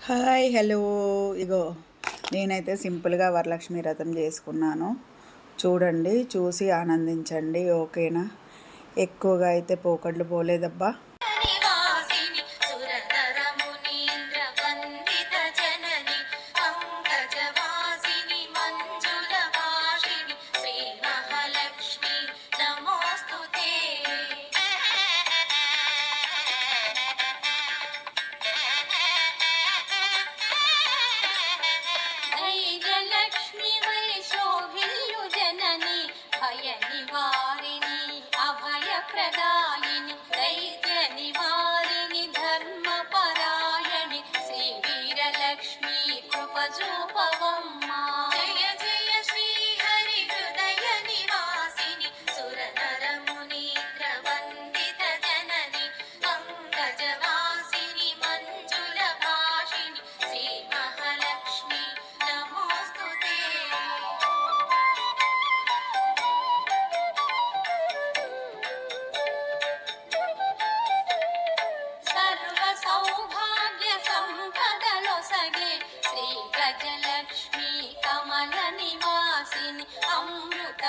Hi hello. ఇగో నేనైతే సింపుల్గా వరలక్ష్మి వ్రతం చేసుకున్నాను. చూడండి, చూసి ఆనందించండి. ఓకేనా? ఎక్కువగా అయితే పోకడ్లు పోలేదబ్బా. భయ నివారిణి అభయ ప్రదాయిని దైత్య నివారిణి ధర్మ పరాయణి శ్రీ వీరలక్ష్మి కృప చూపవమ్మా. జయ జయ శ్రీ హరి హృదయ నివాసిని సుర నర మునీంద్ర వందిత జనని పంకజవాసిని మంజుల భాషిని శ్రీ మహాలక్ష్మి నమోస్తుతే. సౌభాగ్య సంపదలో సగే శ్రీ గజలక్ష్మి కమల నివాసిని అమృత